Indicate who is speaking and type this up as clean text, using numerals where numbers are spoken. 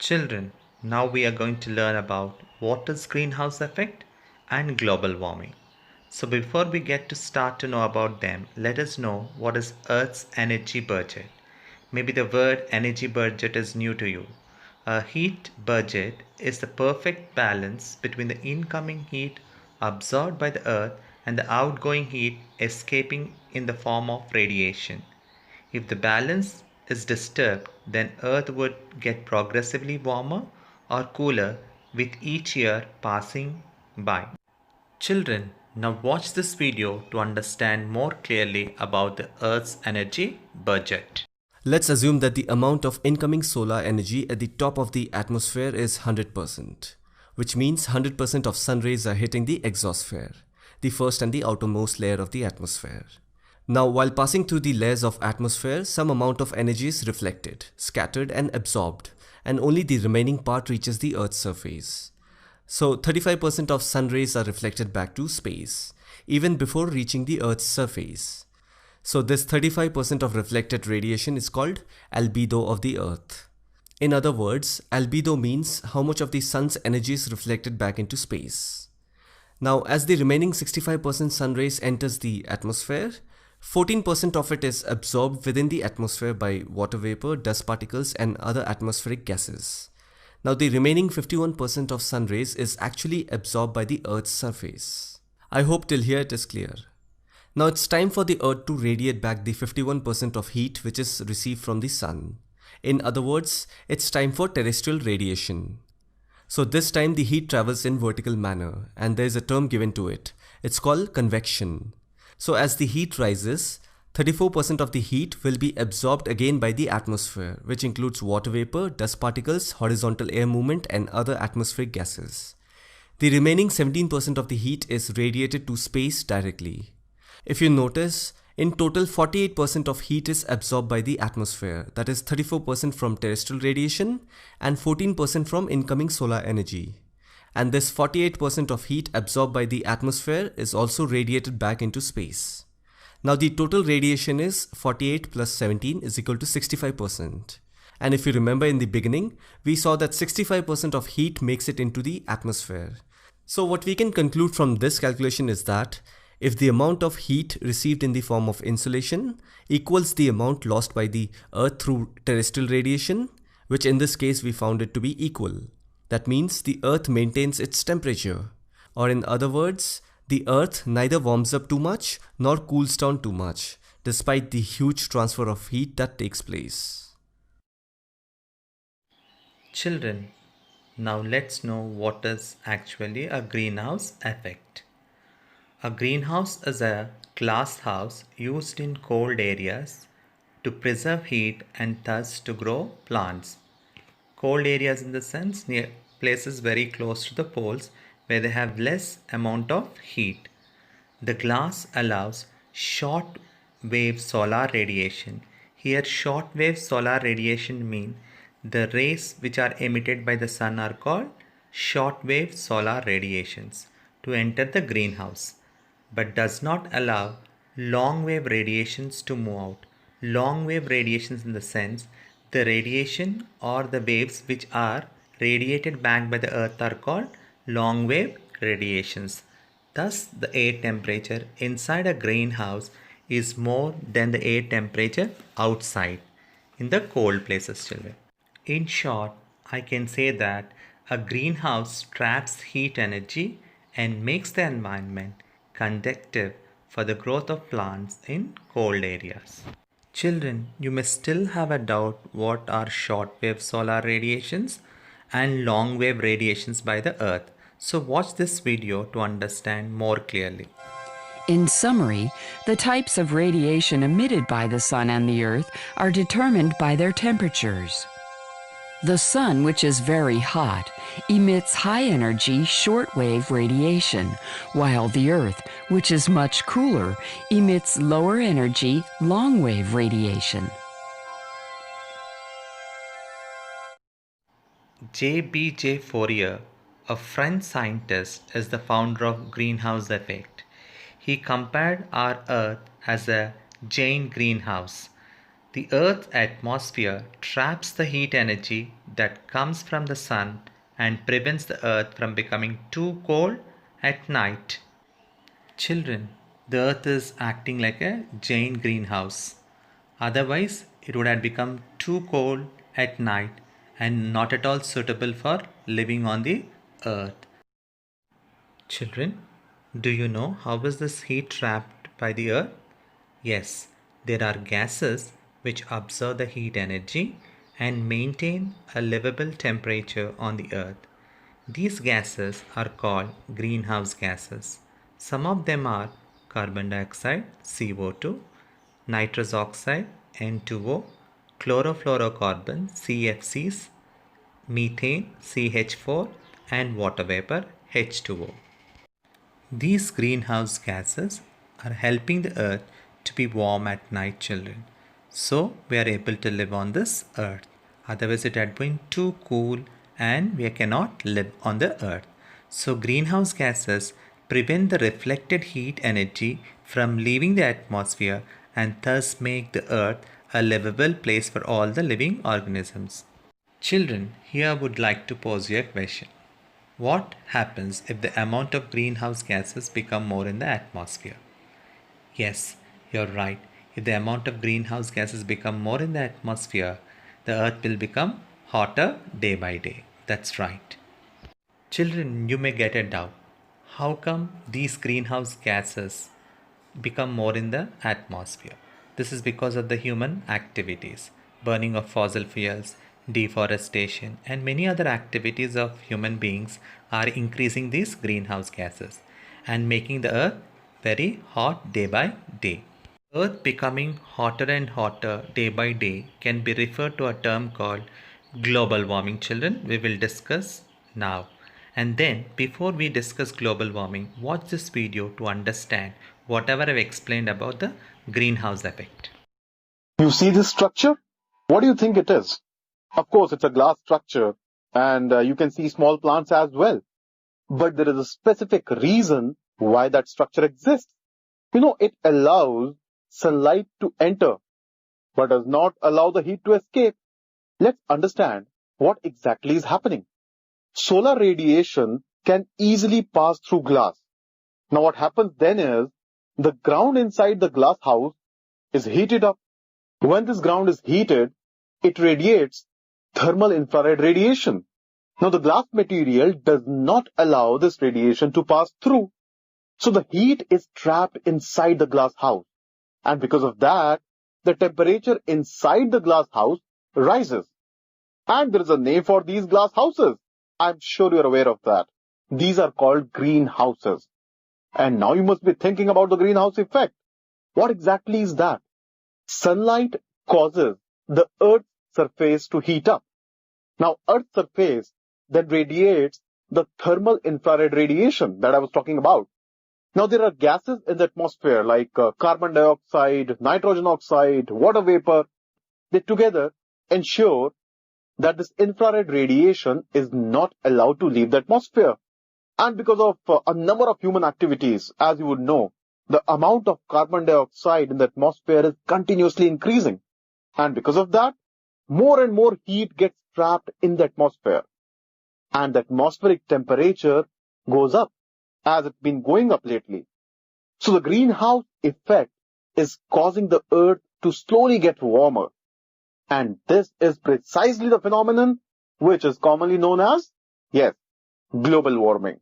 Speaker 1: Children, now we are going to learn about what is greenhouse effect and global warming. So before we get to start to know about them, let us know what is Earth's energy budget. Maybe the word energy budget is new to you. A heat budget is the perfect balance between the incoming heat absorbed by the Earth and the outgoing heat escaping in the form of radiation. If the balance is disturbed, then Earth would get progressively warmer or cooler with each year passing by. Children, now watch this video to understand more clearly about the Earth's energy budget.
Speaker 2: Let's assume that the amount of incoming solar energy at the top of the atmosphere is 100%, which means 100% of sun rays are hitting the exosphere, the first and the outermost layer of the atmosphere. Now, while passing through the layers of atmosphere, some amount of energy is reflected, scattered and absorbed, and only the remaining part reaches the Earth's surface. So 35% of sun rays are reflected back to space, even before reaching the Earth's surface. So this 35% of reflected radiation is called albedo of the Earth. In other words, albedo means how much of the sun's energy is reflected back into space. Now, as the remaining 65% sun rays enters the atmosphere, 14% of it is absorbed within the atmosphere by water vapor, dust particles and other atmospheric gases. Now the remaining 51% of sun rays is actually absorbed by the Earth's surface. I hope till here it is clear. Now it's time for the Earth to radiate back the 51% of heat which is received from the sun. In other words, it's time for terrestrial radiation. So this time the heat travels in vertical manner and there is a term given to it. It's called convection. So as the heat rises, 34% of the heat will be absorbed again by the atmosphere, which includes water vapor, dust particles, horizontal air movement and other atmospheric gases. The remaining 17% of the heat is radiated to space directly. If you notice, in total 48% of heat is absorbed by the atmosphere, that is 34% from terrestrial radiation and 14% from incoming solar energy. And this 48% of heat absorbed by the atmosphere is also radiated back into space. Now the total radiation is 48 plus 17 is equal to 65%. And if you remember in the beginning, we saw that 65% of heat makes it into the atmosphere. So what we can conclude from this calculation is that if the amount of heat received in the form of insolation equals the amount lost by the Earth through terrestrial radiation, which in this case we found it to be equal. That means the Earth maintains its temperature, or in other words, the Earth neither warms up too much nor cools down too much, despite the huge transfer of heat that takes place.
Speaker 1: Children, now let's know what is actually a greenhouse effect. A greenhouse is a glass house used in cold areas to preserve heat and thus to grow plants. Cold areas in the sense near places very close to the poles where they have less amount of heat. The glass allows short wave solar radiation. Here short wave solar radiation mean the rays which are emitted by the sun are called short wave solar radiations to enter the greenhouse, but does not allow long wave radiations to move out. Long wave radiations in the sense the radiation or the waves which are radiated back by the earth are called long wave radiations. Thus the air temperature inside a greenhouse is more than the air temperature outside in the cold places, children. In short, I can say that a greenhouse traps heat energy and makes the environment conducive for the growth of plants in cold areas. Children, you may still have a doubt what are short-wave solar radiations and long-wave radiations by the earth. So watch this video to understand more clearly.
Speaker 3: In summary, the types of radiation emitted by the sun and the earth are determined by their temperatures. The sun, which is very hot, emits high-energy shortwave radiation, while the earth, which is much cooler, emits lower-energy long-wave radiation.
Speaker 1: J.B.J. Fourier, a French scientist, is the founder of greenhouse effect. He compared our earth as a giant greenhouse. The Earth's atmosphere traps the heat energy that comes from the sun and prevents the Earth from becoming too cold at night. Children, the Earth is acting like a giant greenhouse. Otherwise, it would have become too cold at night and not at all suitable for living on the Earth. Children, do you know how is this heat trapped by the Earth? Yes, there are gases which absorb the heat energy and maintain a livable temperature on the Earth. These gases are called greenhouse gases. Some of them are carbon dioxide (CO2), nitrous oxide (N2O), chlorofluorocarbon (CFCs), methane (CH4), and water vapor (H2O). These greenhouse gases are helping the earth to be warm at night, children. So we are able to live on this earth. Otherwise, it had been too cool and we cannot live on the earth. So, greenhouse gases prevent the reflected heat energy from leaving the atmosphere and thus make the earth a livable place for all the living organisms. Children, here I would like to pose you a question. What happens if the amount of greenhouse gases become more in the atmosphere? Yes, you're right. If the amount of greenhouse gases become more in the atmosphere, the earth will become hotter day by day. That's right. Children, you may get a doubt. How come these greenhouse gases become more in the atmosphere? This is because of the human activities, burning of fossil fuels, deforestation, and many other activities of human beings are increasing these greenhouse gases and making the earth very hot day by day. Earth becoming hotter and hotter day by day can be referred to a term called global warming. Children, we will discuss now. And then, before we discuss global warming, watch this video to understand whatever I've explained about the greenhouse effect.
Speaker 4: You see this structure? What do you think it is? Of course, it's a glass structure, and you can see small plants as well. But there is a specific reason why that structure exists. It allows sunlight to enter, but does not allow the heat to escape. Let's understand what exactly is happening. Solar radiation can easily pass through glass. Now what happens then is, the ground inside the glass house is heated up. When this ground is heated, it radiates thermal infrared radiation. Now the glass material does not allow this radiation to pass through. So the heat is trapped inside the glass house. And because of that, the temperature inside the glass house rises. And there is a name for these glass houses. I'm sure you're aware of that. These are called greenhouses. And now you must be thinking about the greenhouse effect. What exactly is that? Sunlight causes the Earth's surface to heat up. Now, Earth's surface then radiates the thermal infrared radiation that I was talking about. Now, there are gases in the atmosphere like carbon dioxide, nitrogen oxide, water vapor. They together ensure that this infrared radiation is not allowed to leave the atmosphere. And because of a number of human activities, as you would know, the amount of carbon dioxide in the atmosphere is continuously increasing. And because of that, more and more heat gets trapped in the atmosphere. And the atmospheric temperature goes up, as it's been going up lately. So the greenhouse effect is causing the earth to slowly get warmer. And this is precisely the phenomenon which is commonly known as, yes, global warming.